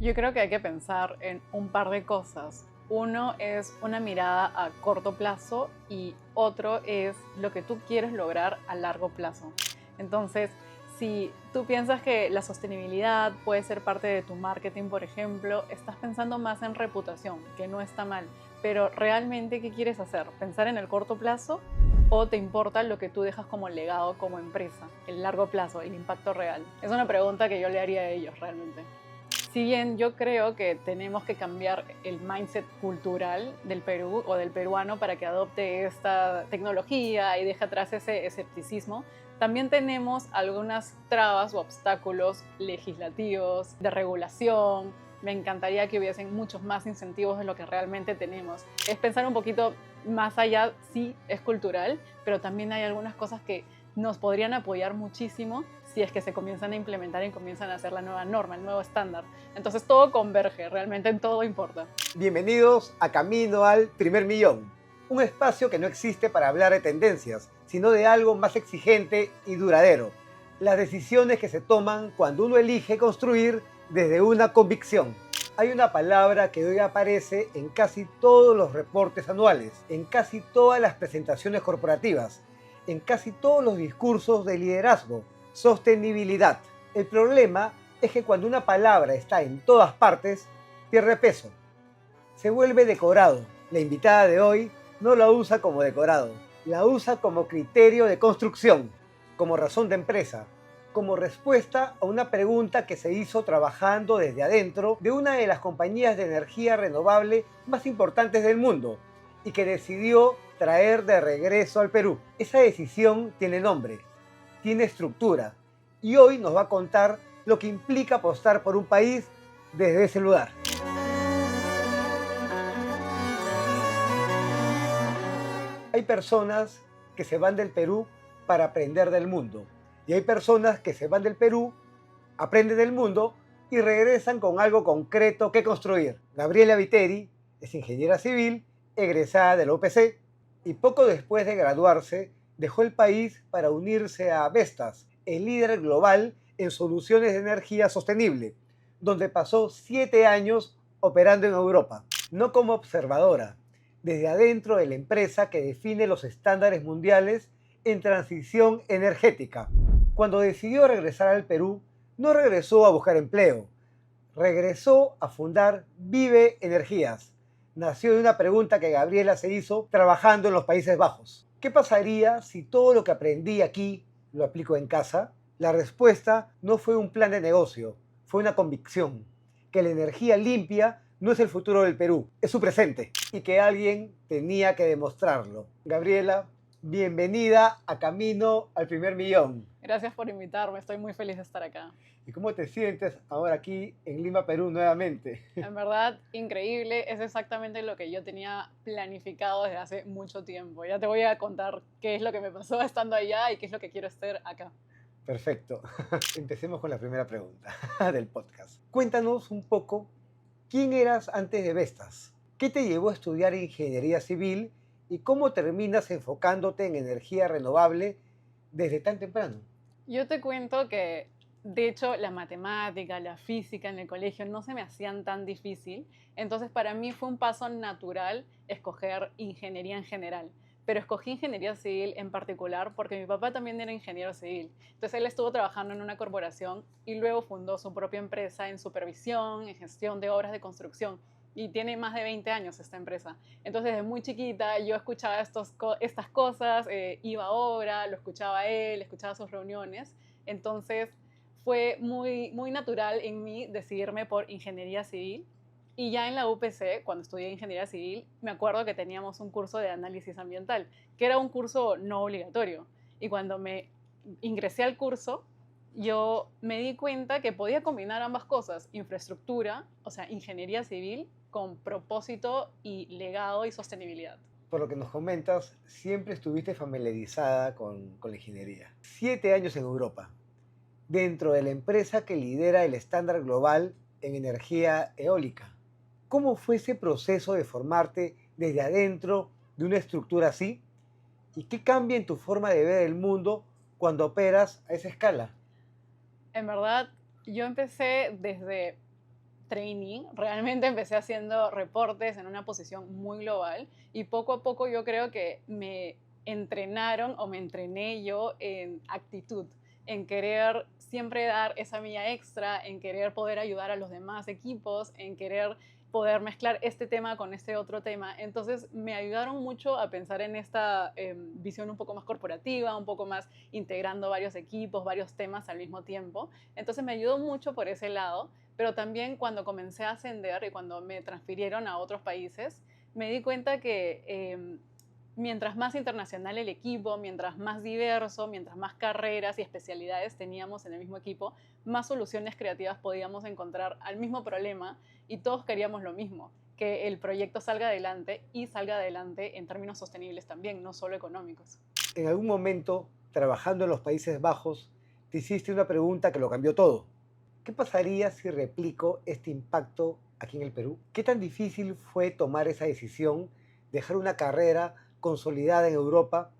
Yo creo que hay que pensar en un par de cosas. Uno es una mirada a corto plazo y otro es lo que tú quieres lograr a largo plazo. Entonces, si tú piensas que la sostenibilidad puede ser parte de tu marketing, por ejemplo, estás pensando más en reputación, que no está mal. Pero realmente, ¿qué quieres hacer? ¿Pensar en el corto plazo o te importa lo que tú dejas como legado como empresa, el largo plazo, el impacto real? Es una pregunta que yo le haría a ellos realmente. Si bien yo creo que tenemos que cambiar el mindset cultural del Perú o del peruano para que adopte esta tecnología y deje atrás ese escepticismo, también tenemos algunas trabas o obstáculos legislativos, de regulación. Me encantaría que hubiesen muchos más incentivos de lo que realmente tenemos. Es pensar un poquito más allá, sí, es cultural, pero también hay algunas cosas que nos podrían apoyar muchísimo si es que se comienzan a implementar y comienzan a hacer la nueva norma, el nuevo estándar. Entonces todo converge, realmente en todo importa. Bienvenidos a Camino al Primer Millón, un espacio que no existe para hablar de tendencias, sino de algo más exigente y duradero. Las decisiones que se toman cuando uno elige construir desde una convicción. Hay una palabra que hoy aparece en casi todos los reportes anuales, en casi todas las presentaciones corporativas, en casi todos los discursos de liderazgo: sostenibilidad. El problema es que cuando una palabra está en todas partes, pierde peso, se vuelve decorado. La invitada de hoy no la usa como decorado, la usa como criterio de construcción, como razón de empresa, como respuesta a una pregunta que se hizo trabajando desde adentro de una de las compañías de energía renovable más importantes del mundo y que decidió traer de regreso al Perú. Esa decisión tiene nombre, tiene estructura y hoy nos va a contar lo que implica apostar por un país desde ese lugar. Hay personas que se van del Perú para aprender del mundo. Y hay personas que se van del Perú, aprenden del mundo y regresan con algo concreto que construir. Gabriela Viteri es ingeniera civil, egresada de la UPC, y poco después de graduarse dejó el país para unirse a Vestas, el líder global en soluciones de energía sostenible, donde pasó 7 años operando en Europa, no como observadora, desde adentro de la empresa que define los estándares mundiales en transición energética. Cuando decidió regresar al Perú, no regresó a buscar empleo, regresó a fundar Vive Energías. Nació de una pregunta que Gabriela se hizo trabajando en los Países Bajos. ¿Qué pasaría si todo lo que aprendí aquí lo aplico en casa? La respuesta no fue un plan de negocio, fue una convicción: que la energía limpia no es el futuro del Perú, es su presente, y que alguien tenía que demostrarlo. Gabriela, bienvenida a Camino al Primer Millón. Gracias por invitarme, estoy muy feliz de estar acá. ¿Y cómo te sientes ahora aquí en Lima, Perú, nuevamente? En verdad, increíble, es exactamente lo que yo tenía planificado desde hace mucho tiempo. Ya te voy a contar qué es lo que me pasó estando allá y qué es lo que quiero hacer acá. Perfecto. Empecemos con la primera pregunta del podcast. Cuéntanos un poco quién eras antes de Vestas, qué te llevó a estudiar ingeniería civil y cómo terminas enfocándote en energía renovable desde tan temprano. Yo te cuento que, de hecho, la matemática, la física en el colegio no se me hacían tan difícil, entonces para mí fue un paso natural escoger ingeniería en general, pero escogí ingeniería civil en particular porque mi papá también era ingeniero civil. Entonces él estuvo trabajando en una corporación y luego fundó su propia empresa en supervisión, en gestión de obras de construcción. Y tiene más de 20 años esta empresa. Entonces, desde muy chiquita yo escuchaba estas cosas, iba a obra, lo escuchaba a él, escuchaba sus reuniones. Entonces, fue muy natural en mí decidirme por ingeniería civil. Y ya en la UPC, cuando estudié ingeniería civil, me acuerdo que teníamos un curso de análisis ambiental, que era un curso no obligatorio. Y cuando me ingresé al curso, yo me di cuenta que podía combinar ambas cosas: infraestructura, o sea, ingeniería civil, con propósito y legado y sostenibilidad. Por lo que nos comentas, siempre estuviste familiarizada con la ingeniería. 7 años en Europa, dentro de la empresa que lidera el estándar global en energía eólica. ¿Cómo fue ese proceso de formarte desde adentro de una estructura así? ¿Y qué cambia en tu forma de ver el mundo cuando operas a esa escala? En verdad, yo empecé desde trainee. Realmente empecé haciendo reportes en una posición muy global y poco a poco yo creo que me entrenaron o me entrené yo en actitud, en querer siempre dar esa milla extra, en querer poder ayudar a los demás equipos, en querer poder mezclar este tema con este otro tema. Entonces me ayudaron mucho a pensar en esta visión un poco más corporativa, un poco más integrando varios equipos, varios temas al mismo tiempo. Entonces me ayudó mucho por ese lado, pero también cuando comencé a ascender y cuando me transfirieron a otros países, me di cuenta que mientras más internacional el equipo, mientras más diverso, mientras más carreras y especialidades teníamos en el mismo equipo, más soluciones creativas podíamos encontrar al mismo problema y todos queríamos lo mismo, que el proyecto salga adelante y salga adelante en términos sostenibles también, no solo económicos. En algún momento, trabajando en los Países Bajos, te hiciste una pregunta que lo cambió todo. ¿Qué pasaría si replico este impacto aquí en el Perú? ¿Qué tan difícil fue tomar esa decisión, dejar una carrera consolidada en Europa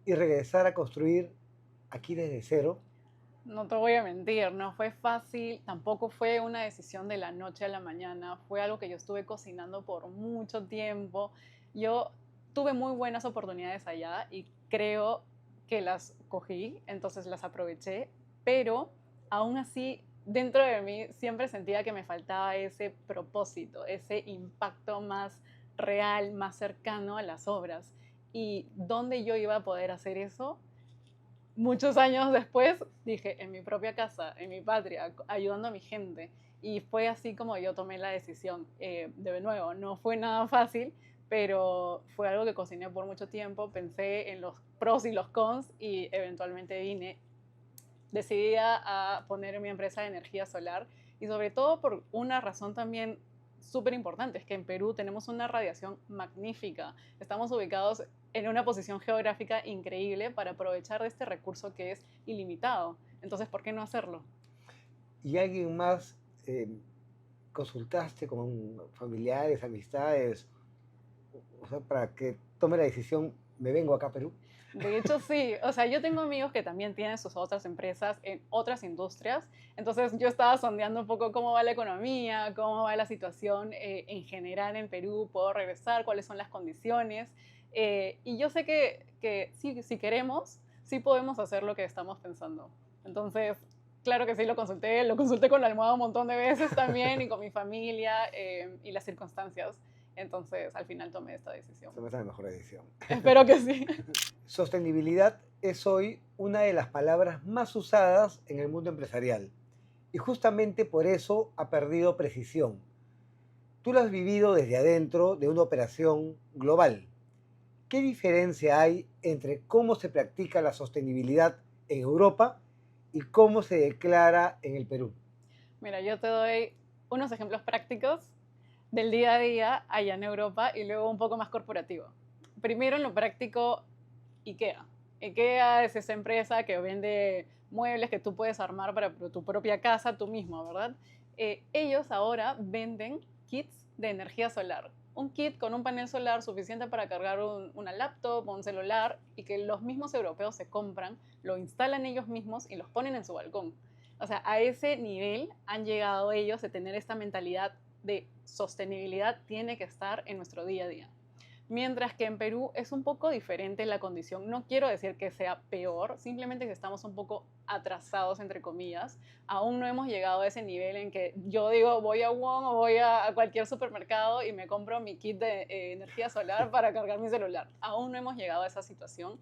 y regresar a construir aquí desde cero? No te voy a mentir, no fue fácil, tampoco fue una decisión de la noche a la mañana, fue algo que yo estuve cocinando por mucho tiempo. Yo tuve muy buenas oportunidades allá y creo que las cogí, entonces las aproveché, pero aún así dentro de mí siempre sentía que me faltaba ese propósito, ese impacto más real, más cercano a las obras. ¿Y dónde yo iba a poder hacer eso? Muchos años después dije, en mi propia casa, en mi patria, ayudando a mi gente. Y fue así como yo tomé la decisión. De nuevo, no fue nada fácil, pero fue algo que cociné por mucho tiempo. Pensé en los pros y los cons y eventualmente vine decidida a poner mi empresa de energía solar y sobre todo por una razón también súper importante, es que en Perú tenemos una radiación magnífica, estamos ubicados en una posición geográfica increíble para aprovechar de este recurso que es ilimitado. Entonces, ¿por qué no hacerlo? ¿Y alguien más consultaste con familiares, amistades, o sea, para que tome la decisión, me vengo acá a Perú? De hecho, sí. O sea, yo tengo amigos que también tienen sus otras empresas en otras industrias. Entonces, yo estaba sondeando un poco cómo va la economía, cómo va la situación en general en Perú, puedo regresar, cuáles son las condiciones. Y yo sé que sí, si queremos, sí podemos hacer lo que estamos pensando. Entonces, claro que sí, lo consulté con la almohada un montón de veces también y con mi familia y las circunstancias. Entonces, al final tomé esta decisión. Esa es la mejor decisión. Espero que sí. Sostenibilidad es hoy una de las palabras más usadas en el mundo empresarial y justamente por eso ha perdido precisión. Tú lo has vivido desde adentro de una operación global. ¿Qué diferencia hay entre cómo se practica la sostenibilidad en Europa y cómo se declara en el Perú? Mira, yo te doy unos ejemplos prácticos del día a día allá en Europa y luego un poco más corporativo. Primero en lo práctico, IKEA. IKEA es esa empresa que vende muebles que tú puedes armar para tu propia casa tú mismo, ¿verdad? Ellos ahora venden kits de energía solar. Un kit con un panel solar suficiente para cargar una laptop o un celular y que los mismos europeos se compran, lo instalan ellos mismos y los ponen en su balcón. O sea, a ese nivel han llegado ellos de tener esta mentalidad de sostenibilidad tiene que estar en nuestro día a día. Mientras que en Perú es un poco diferente la condición. No quiero decir que sea peor, simplemente que estamos un poco atrasados, entre comillas. Aún no hemos llegado a ese nivel en que yo digo, voy a Wong o voy a cualquier supermercado y me compro mi kit de energía solar para cargar mi celular. Aún no hemos llegado a esa situación,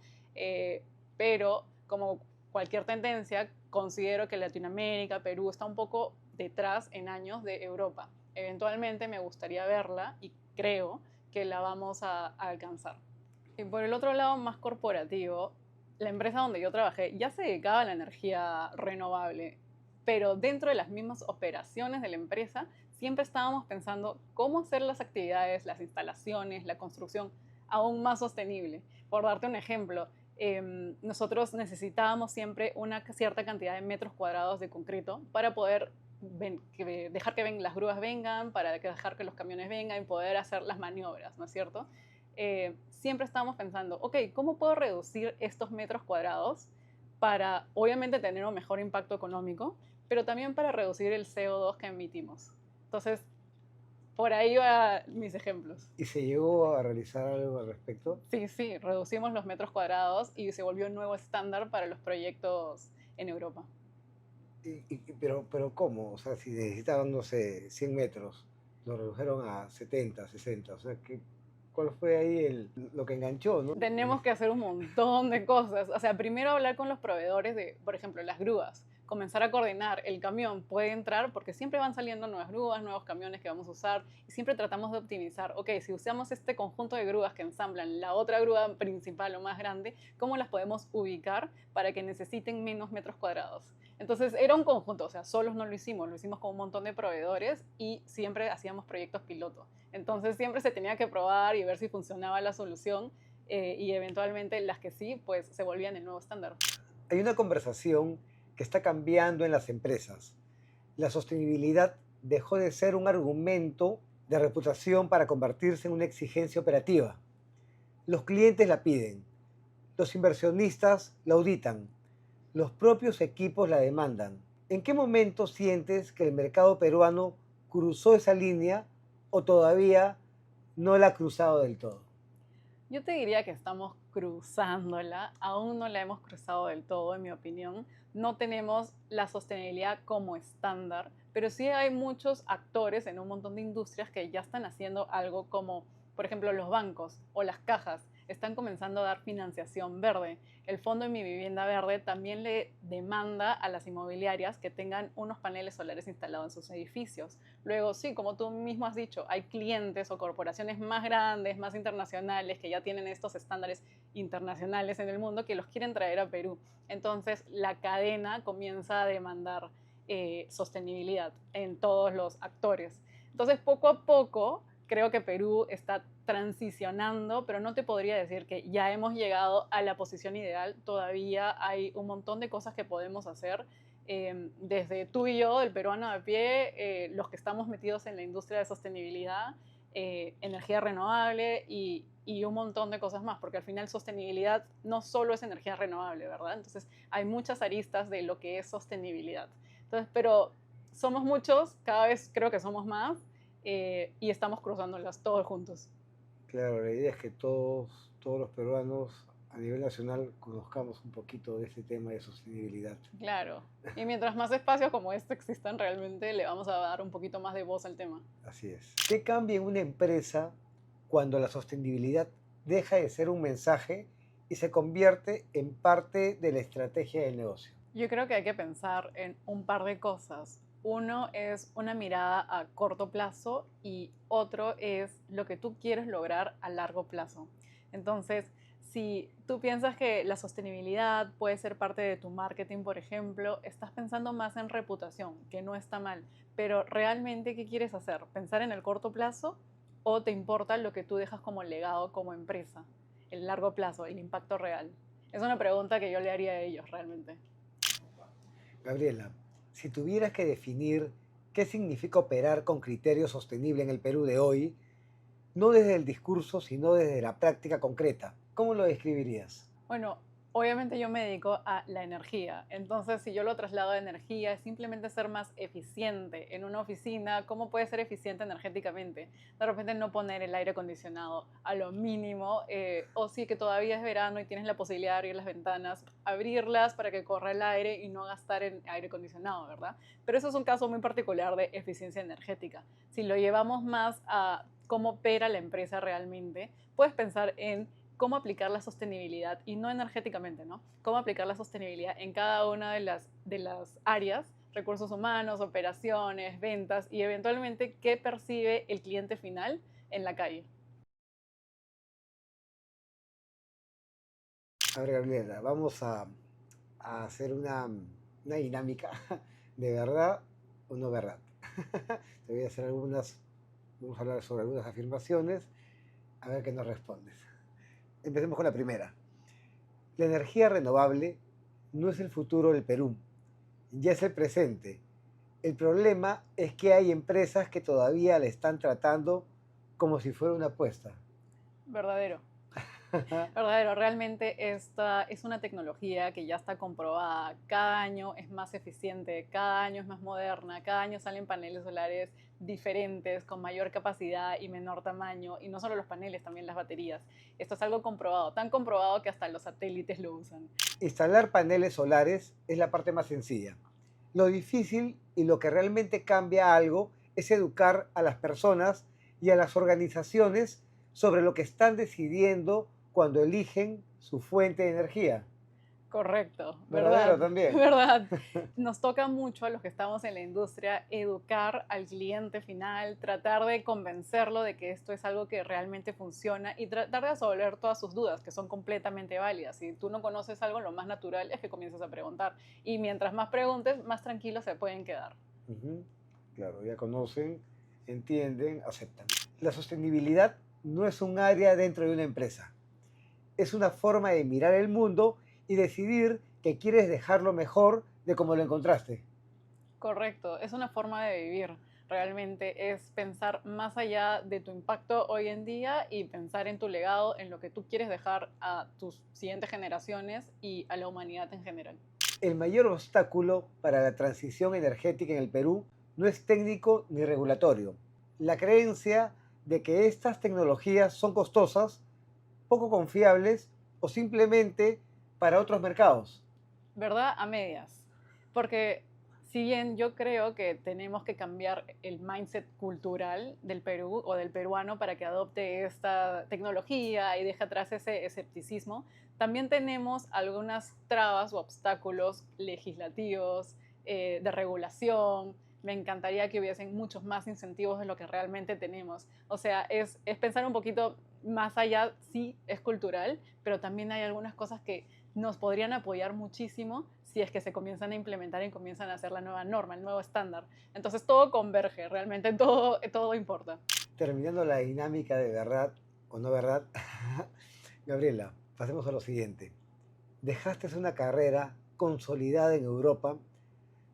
pero como cualquier tendencia, considero que Latinoamérica, Perú, está un poco detrás en años de Europa. Eventualmente me gustaría verla y creo que la vamos a alcanzar. Y por el otro lado, más corporativo, la empresa donde yo trabajé ya se dedicaba a la energía renovable, pero dentro de las mismas operaciones de la empresa siempre estábamos pensando cómo hacer las actividades, las instalaciones, la construcción aún más sostenible. Por darte un ejemplo, nosotros necesitábamos siempre una cierta cantidad de metros cuadrados de concreto para poder dejar que las grúas vengan, para dejar que los camiones vengan y poder hacer las maniobras, ¿no es cierto? Siempre estábamos pensando, ok, ¿cómo puedo reducir estos metros cuadrados para, obviamente, tener un mejor impacto económico, pero también para reducir el CO2 que emitimos? Entonces, por ahí van mis ejemplos. ¿Y se llegó a realizar algo al respecto? Sí, sí, reducimos los metros cuadrados y se volvió un nuevo estándar para los proyectos en Europa. Pero ¿cómo? O sea, si necesitaban, no sé, 100 metros, lo redujeron a 70, 60. O sea, ¿cuál fue ahí lo que enganchó, no? Tenemos que hacer un montón de cosas. O sea, primero hablar con los proveedores de, por ejemplo, las grúas. Comenzar a coordinar. El camión puede entrar porque siempre van saliendo nuevas grúas, nuevos camiones que vamos a usar y siempre tratamos de optimizar. Ok, si usamos este conjunto de grúas que ensamblan la otra grúa principal o más grande, ¿cómo las podemos ubicar para que necesiten menos metros cuadrados? Entonces era un conjunto, o sea, solos no lo hicimos con un montón de proveedores y siempre hacíamos proyectos piloto. Entonces siempre se tenía que probar y ver si funcionaba la solución y eventualmente las que sí, pues se volvían el nuevo estándar. Hay una conversación que está cambiando en las empresas. La sostenibilidad dejó de ser un argumento de reputación para convertirse en una exigencia operativa. Los clientes la piden, los inversionistas la auditan, los propios equipos la demandan. ¿En qué momento sientes que el mercado peruano cruzó esa línea o todavía no la ha cruzado del todo? Yo te diría que estamos cruzándola, aún no la hemos cruzado del todo, en mi opinión. No tenemos la sostenibilidad como estándar, pero sí hay muchos actores en un montón de industrias que ya están haciendo algo como, por ejemplo, los bancos o las cajas están comenzando a dar financiación verde. El Fondo de Mi Vivienda Verde también le demanda a las inmobiliarias que tengan unos paneles solares instalados en sus edificios. Luego, sí, como tú mismo has dicho, hay clientes o corporaciones más grandes, más internacionales, que ya tienen estos estándares internacionales en el mundo que los quieren traer a Perú. Entonces, la cadena comienza a demandar sostenibilidad en todos los actores. Entonces, poco a poco, creo que Perú está transicionando, pero no te podría decir que ya hemos llegado a la posición ideal. Todavía hay un montón de cosas que podemos hacer. Desde tú y yo, el peruano de pie, los que estamos metidos en la industria de sostenibilidad, energía renovable y un montón de cosas más, porque al final sostenibilidad no solo es energía renovable, ¿verdad? Entonces hay muchas aristas de lo que es sostenibilidad. Entonces, pero somos muchos, cada vez creo que somos más y estamos cruzándolas todos juntos. Claro, la idea es que todos los peruanos a nivel nacional conozcamos un poquito de este tema de sostenibilidad. Claro. Y mientras más espacios como este existan, realmente le vamos a dar un poquito más de voz al tema. Así es. ¿Qué cambia en una empresa cuando la sostenibilidad deja de ser un mensaje y se convierte en parte de la estrategia del negocio? Yo creo que hay que pensar en un par de cosas. Uno es una mirada a corto plazo y otro es lo que tú quieres lograr a largo plazo. Entonces, si tú piensas que la sostenibilidad puede ser parte de tu marketing, por ejemplo, estás pensando más en reputación, que no está mal, pero realmente, ¿qué quieres hacer? ¿Pensar en el corto plazo o te importa lo que tú dejas como legado como empresa? El largo plazo, el impacto real. Es una pregunta que yo le haría a ellos realmente. Gabriela, si tuvieras que definir qué significa operar con criterio sostenible en el Perú de hoy, no desde el discurso, sino desde la práctica concreta, ¿cómo lo describirías? Bueno, obviamente yo me dedico a la energía, entonces si yo lo traslado a energía es simplemente ser más eficiente en una oficina. ¿Cómo puede ser eficiente energéticamente? De repente no poner el aire acondicionado a lo mínimo, o si que todavía es verano y tienes la posibilidad de abrir las ventanas, abrirlas para que corra el aire y no gastar en aire acondicionado, ¿verdad? Pero eso es un caso muy particular de eficiencia energética. Si lo llevamos más a cómo opera la empresa realmente, puedes pensar en cómo aplicar la sostenibilidad, y no energéticamente, ¿no? Cómo aplicar la sostenibilidad en cada una de las áreas, recursos humanos, operaciones, ventas, y eventualmente qué percibe el cliente final en la calle. A ver, Gabriela, a hacer una dinámica de verdad o no verdad. Te voy a hacer vamos a hablar sobre algunas afirmaciones, a ver qué nos respondes. Empecemos con la primera. La energía renovable no es el futuro del Perú, ya es el presente. El problema es que hay empresas que todavía la están tratando como si fuera una apuesta. Verdadero. Verdadero, realmente esta es una tecnología que ya está comprobada. Cada año es más eficiente, cada año es más moderna, cada año salen paneles solares diferentes, con mayor capacidad y menor tamaño, y no solo los paneles, también las baterías. Esto es algo comprobado, tan comprobado que hasta los satélites lo usan. Instalar paneles solares es la parte más sencilla. Lo difícil y lo que realmente cambia algo es educar a las personas y a las organizaciones sobre lo que están decidiendo cuando eligen su fuente de energía. Correcto, ¿verdad? ¿Verdadero también? ¿Verdad? Nos toca mucho a los que estamos en la industria educar al cliente final, tratar de convencerlo de que esto es algo que realmente funciona y tratar de resolver todas sus dudas, que son completamente válidas. Si tú no conoces algo, lo más natural es que comiences a preguntar. Y mientras más preguntes, más tranquilos se pueden quedar. Ujú. Claro, ya conocen, entienden, aceptan. La sostenibilidad no es un área dentro de una empresa. Es una forma de mirar el mundo y decidir que quieres dejarlo mejor de como lo encontraste. Correcto, es una forma de vivir. Realmente es pensar más allá de tu impacto hoy en día y pensar en tu legado, en lo que tú quieres dejar a tus siguientes generaciones y a la humanidad en general. El mayor obstáculo para la transición energética en el Perú no es técnico ni regulatorio. La creencia de que estas tecnologías son costosas, poco confiables o simplemente para otros mercados. ¿Verdad? A medias. Porque si bien yo creo que tenemos que cambiar el mindset cultural del Perú o del peruano para que adopte esta tecnología y deje atrás ese escepticismo, también tenemos algunas trabas o obstáculos legislativos, de regulación. Me encantaría que hubiesen muchos más incentivos de lo que realmente tenemos. O sea, es pensar un poquito más allá, sí, es cultural, pero también hay algunas cosas que nos podrían apoyar muchísimo si es que se comienzan a implementar y comienzan a hacer la nueva norma, el nuevo estándar. Entonces todo converge, realmente todo importa. Terminando la dinámica de verdad o no verdad, Gabriela, pasemos a lo siguiente. Dejaste una carrera consolidada en Europa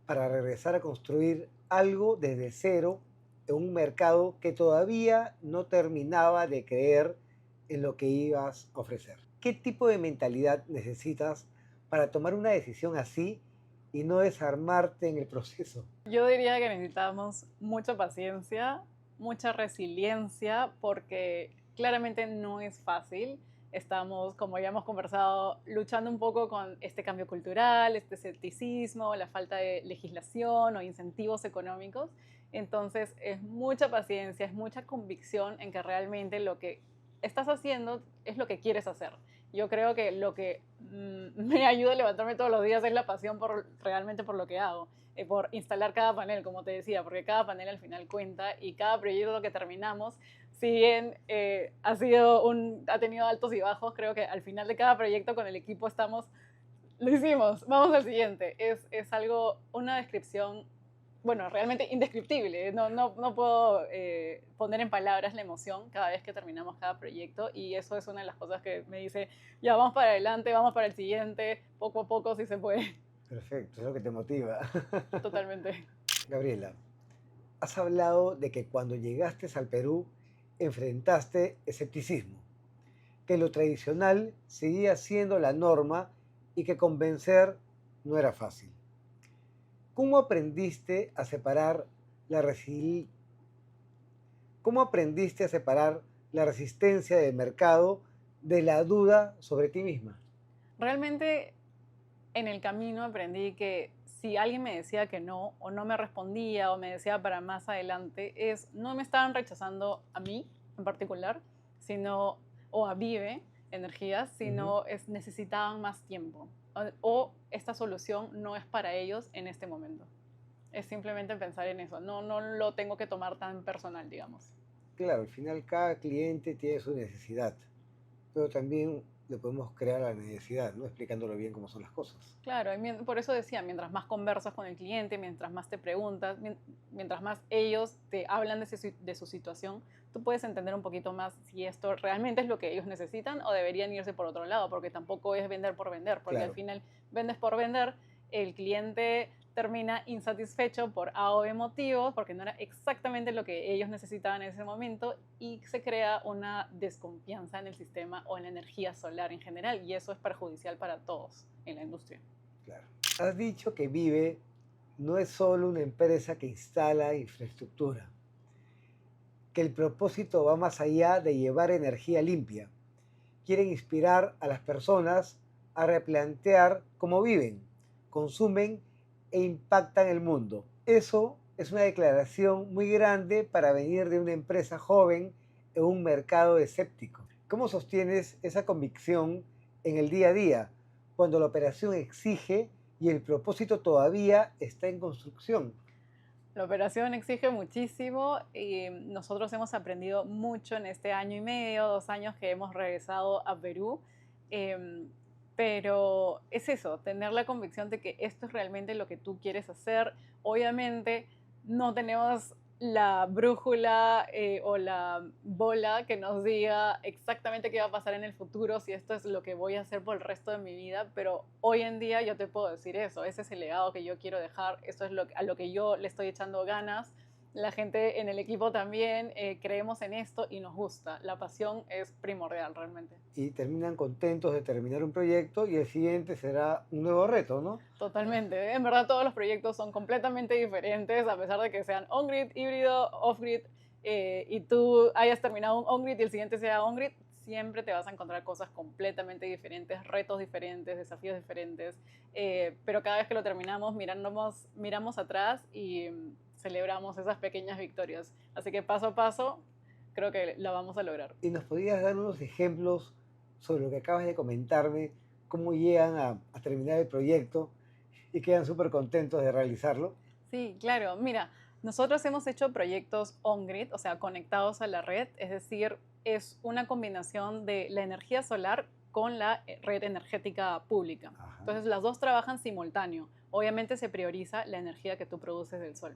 para regresar a construir algo desde cero en un mercado que todavía no terminaba de creer en lo que ibas a ofrecer. ¿Qué tipo de mentalidad necesitas para tomar una decisión así y no desarmarte en el proceso? Yo diría que necesitamos mucha paciencia, mucha resiliencia, porque claramente no es fácil. Estamos, como ya hemos conversado, luchando un poco con este cambio cultural, este escepticismo, la falta de legislación o incentivos económicos. Entonces es mucha paciencia, es mucha convicción en que realmente lo que estás haciendo es lo que quieres hacer. Yo creo que lo que me ayuda a levantarme todos los días es la pasión por realmente por lo que hago, por instalar cada panel, como te decía, porque cada panel al final cuenta y cada proyecto que terminamos, si bien ha tenido altos y bajos, creo que al final de cada proyecto con el equipo estamos, lo hicimos, vamos al siguiente. Es algo, una descripción, bueno, realmente indescriptible. No puedo poner en palabras la emoción cada vez que terminamos cada proyecto y eso es una de las cosas que me dice, ya vamos para adelante, vamos para el siguiente, poco a poco si se puede. Perfecto, es lo que te motiva. Totalmente. Gabriela, has hablado de que cuando llegaste al Perú enfrentaste escepticismo, que lo tradicional seguía siendo la norma y que convencer no era fácil. ¿Cómo aprendiste a separar la resi- ¿Cómo aprendiste a separar la resistencia del mercado de la duda sobre ti misma? Realmente en el camino aprendí que si alguien me decía que no, o no me respondía, o me decía para más adelante, no me estaban rechazando a mí en particular, sino, o a Vive Energías, Ujú. sino necesitaban más tiempo. O esta solución no es para ellos en este momento. Es simplemente pensar en eso. No lo tengo que tomar tan personal, digamos. Claro, al final cada cliente tiene su necesidad, pero también le podemos crear la necesidad, ¿no? Explicándolo bien cómo son las cosas. Claro, por eso decía, mientras más conversas con el cliente, mientras más te preguntas, mientras más ellos te hablan de su situación, tú puedes entender un poquito más si esto realmente es lo que ellos necesitan o deberían irse por otro lado, porque tampoco es vender por vender, porque al Claro, final vendes por vender, el cliente termina insatisfecho por A o B motivos, porque no era exactamente lo que ellos necesitaban en ese momento y se crea una desconfianza en el sistema o en la energía solar en general y eso es perjudicial para todos en la industria. claro. Has dicho que Vive no es solo una empresa que instala infraestructura, que el propósito va más allá de llevar energía limpia. Quieren inspirar a las personas a replantear cómo viven, consumen e impactan el mundo. Eso es una declaración muy grande para venir de una empresa joven en un mercado escéptico. ¿Cómo sostienes esa convicción en el día a día, cuando la operación exige y el propósito todavía está en construcción? La operación exige muchísimo y nosotros hemos aprendido mucho en este año y medio, 2 años que hemos regresado a Perú. Em, pero es eso, tener la convicción de que esto es realmente lo que tú quieres hacer. Obviamente no tenemos la brújula o la bola que nos diga exactamente qué va a pasar en el futuro, si esto es lo que voy a hacer por el resto de mi vida, pero hoy en día yo te puedo decir eso, ese es el legado que yo quiero dejar, eso es a lo que yo le estoy echando ganas. La gente en el equipo también creemos en esto y nos gusta. La pasión es primordial realmente. Y terminan contentos de terminar un proyecto y el siguiente será un nuevo reto, ¿no? Totalmente. En verdad todos los proyectos son completamente diferentes, a pesar de que sean on-grid, híbrido, off-grid, y tú hayas terminado un on-grid y el siguiente sea on-grid, siempre te vas a encontrar cosas completamente diferentes, retos diferentes, desafíos diferentes, pero cada vez que lo terminamos miramos atrás y celebramos esas pequeñas victorias. Así que paso a paso creo que la vamos a lograr. ¿Y nos podrías dar unos ejemplos sobre lo que acabas de comentarme, cómo llegan a terminar el proyecto y quedan súper contentos de realizarlo? Sí, claro. Mira, nosotros hemos hecho proyectos on-grid, o sea, conectados a la red, es decir, es una combinación de la energía solar con la red energética pública. Ajá. Entonces, las dos trabajan simultáneo. Obviamente se prioriza la energía que tú produces del sol.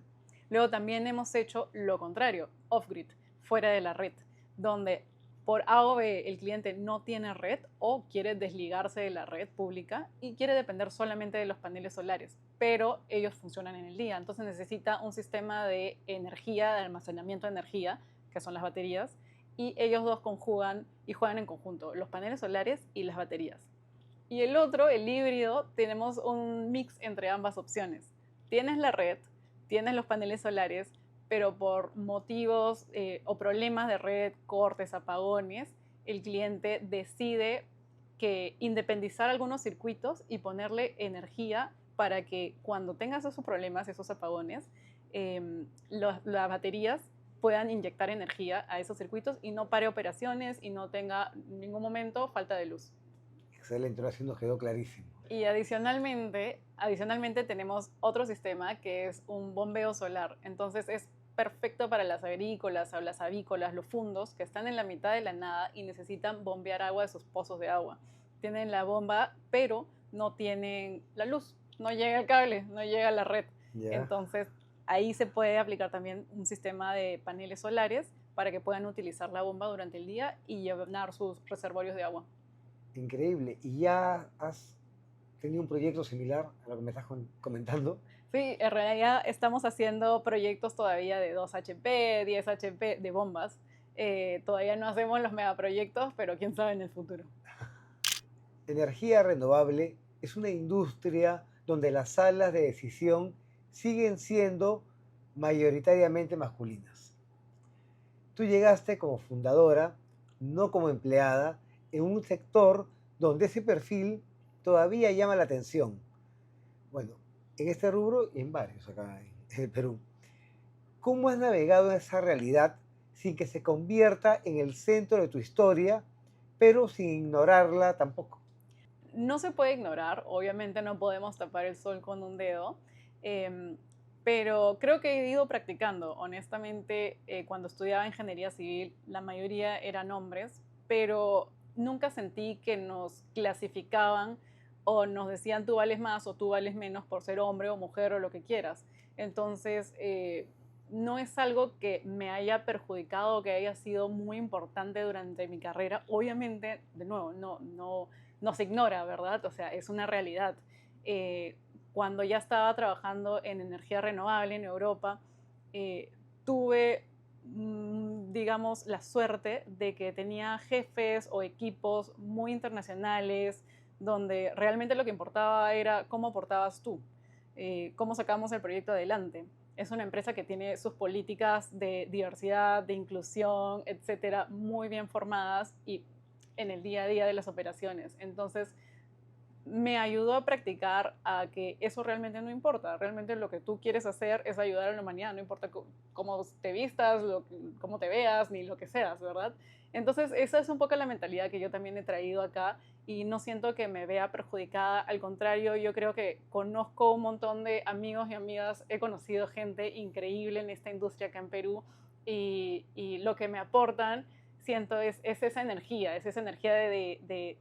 Luego también hemos hecho lo contrario, off-grid, fuera de la red, donde por A o B el cliente no tiene red o quiere desligarse de la red pública y quiere depender solamente de los paneles solares, pero ellos funcionan en el día, entonces necesita un sistema de energía, de almacenamiento de energía, que son las baterías, y ellos dos conjugan y juegan en conjunto, los paneles solares y las baterías. Y el otro, el híbrido, tenemos un mix entre ambas opciones. Tienes la red, tienes los paneles solares, pero por motivos o problemas de red, cortes, apagones, el cliente decide que independizar algunos circuitos y ponerle energía para que cuando tengas esos problemas, esos apagones, las baterías puedan inyectar energía a esos circuitos y no pare operaciones y no tenga en ningún momento falta de luz. Excelente, ahora sí nos quedó clarísimo. Y adicionalmente tenemos otro sistema que es un bombeo solar. Entonces es perfecto para las agrícolas o las avícolas, los fundos que están en la mitad de la nada y necesitan bombear agua de sus pozos de agua. Tienen la bomba, pero no tienen la luz, no llega el cable, no llega la red. Ya, Entonces ahí se puede aplicar también un sistema de paneles solares para que puedan utilizar la bomba durante el día y llenar sus reservorios de agua. increíble. ¿Y ya has tenido un proyecto similar a lo que me estás comentando? Sí, en realidad estamos haciendo proyectos todavía de 2 HP, 10 HP de bombas. Todavía no hacemos los megaproyectos, pero quién sabe en el futuro. Energía renovable es una industria donde las salas de decisión siguen siendo mayoritariamente masculinas. Tú llegaste como fundadora, no como empleada, en un sector donde ese perfil todavía llama la atención. Bueno, en este rubro y en varios acá en el Perú. ¿Cómo has navegado en esa realidad sin que se convierta en el centro de tu historia, pero sin ignorarla tampoco? No se puede ignorar, obviamente no podemos tapar el sol con un dedo, em, pero creo que he ido practicando. Honestamente, cuando estudiaba ingeniería civil, la mayoría eran hombres, pero nunca sentí que nos clasificaban o nos decían tú vales más o tú vales menos por ser hombre o mujer o lo que quieras. Entonces, no es algo que me haya perjudicado o que haya sido muy importante durante mi carrera. Obviamente, de nuevo, no se ignora, ¿verdad? O sea, es una realidad. Eh, Cuando ya estaba trabajando en energía renovable en Europa, tuve, digamos, la suerte de que tenía jefes o equipos muy internacionales, donde realmente lo que importaba era cómo aportabas tú, cómo sacamos el proyecto adelante. Es una empresa que tiene sus políticas de diversidad, de inclusión, etcétera, muy bien formadas y en el día a día de las operaciones. Entonces, me ayudó a practicar a que eso realmente no importa. Realmente lo que tú quieres hacer es ayudar a la humanidad, no importa cómo te vistas, cómo te veas, ni lo que seas, ¿verdad? Entonces, esa es un poco la mentalidad que yo también he traído acá y no siento que me vea perjudicada. Al contrario, yo creo que conozco un montón de amigos y amigas, he conocido gente increíble en esta industria acá en Perú y lo que me aportan, siento, es esa energía, de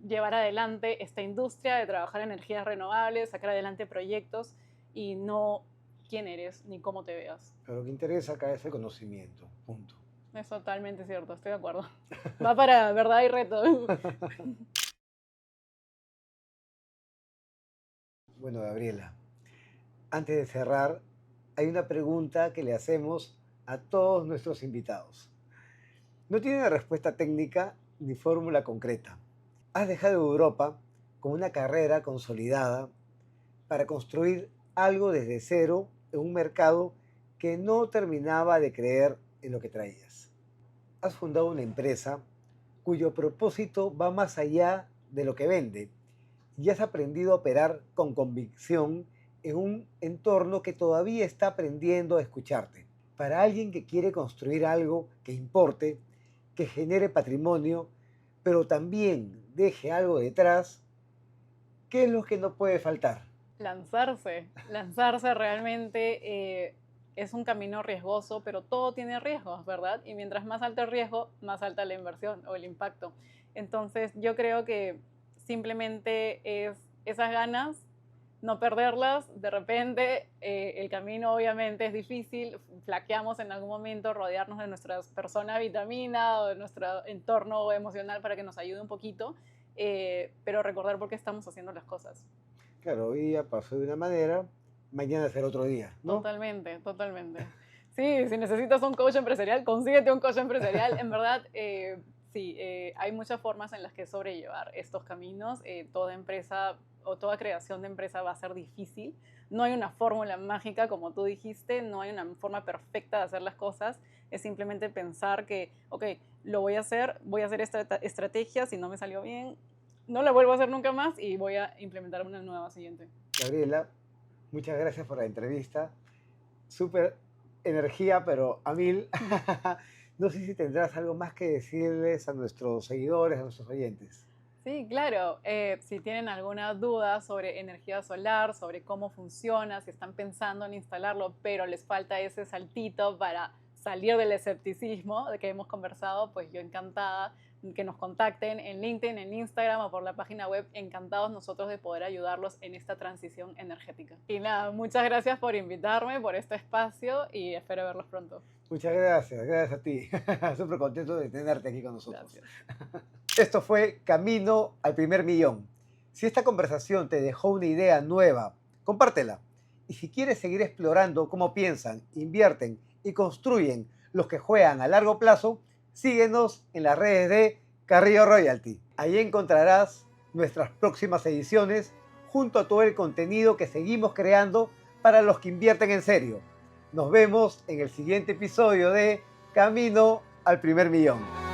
llevar adelante esta industria, de trabajar en energías renovables, sacar adelante proyectos y no quién eres ni cómo te veas. Pero lo que interesa acá es el conocimiento, punto. Es totalmente cierto, estoy de acuerdo. Va para verdad y reto. Bueno, Gabriela, antes de cerrar, hay una pregunta que le hacemos a todos nuestros invitados. No tiene respuesta técnica ni fórmula concreta. Has dejado Europa con una carrera consolidada para construir algo desde cero en un mercado que no terminaba de creer en lo que traías. Has fundado una empresa cuyo propósito va más allá de lo que vende y has aprendido a operar con convicción en un entorno que todavía está aprendiendo a escucharte. Para alguien que quiere construir algo que importe, que genere patrimonio, pero también deje algo detrás, ¿qué es lo que no puede faltar? Lanzarse realmente es un camino riesgoso, pero todo tiene riesgos, ¿verdad? Y mientras más alto el riesgo, más alta la inversión o el impacto. Entonces yo creo que simplemente es esas ganas, no perderlas. De repente el camino obviamente es difícil, flaqueamos en algún momento, rodearnos de nuestra persona vitamina o de nuestro entorno emocional para que nos ayude un poquito, pero recordar por qué estamos haciendo las cosas. Claro, hoy día pasó de una manera, mañana será otro día, ¿no? Totalmente, totalmente. Sí, si necesitas un coach empresarial, consíguete un coach empresarial. En verdad, sí, hay muchas formas en las que sobrellevar estos caminos. Toda empresa o toda creación de empresa va a ser difícil. No hay una fórmula mágica, como tú dijiste, no hay una forma perfecta de hacer las cosas. Es simplemente pensar que, ok, lo voy a hacer esta estrategia, si no me salió bien, no la vuelvo a hacer nunca más y voy a implementar una nueva siguiente. Gabriela, muchas gracias por la entrevista. Súper energía, pero a mil. No sé si tendrás algo más que decirles a nuestros seguidores, a nuestros oyentes. Sí, claro. Si tienen alguna duda sobre energía solar, sobre cómo funciona, si están pensando en instalarlo, pero les falta ese saltito para salir del escepticismo de que hemos conversado, pues yo encantada que nos contacten en LinkedIn, en Instagram o por la página web. Encantados nosotros de poder ayudarlos en esta transición energética. Y nada, muchas gracias por invitarme, por este espacio y espero verlos pronto. Muchas gracias a ti. Súper contento de tenerte aquí con nosotros. Gracias. Esto fue Camino al Primer Millón. Si esta conversación te dejó una idea nueva, compártela. Y si quieres seguir explorando cómo piensan, invierten y construyen los que juegan a largo plazo, síguenos en las redes de Carrillo Royalty. Ahí encontrarás nuestras próximas ediciones junto a todo el contenido que seguimos creando para los que invierten en serio. Nos vemos en el siguiente episodio de Camino al Primer Millón.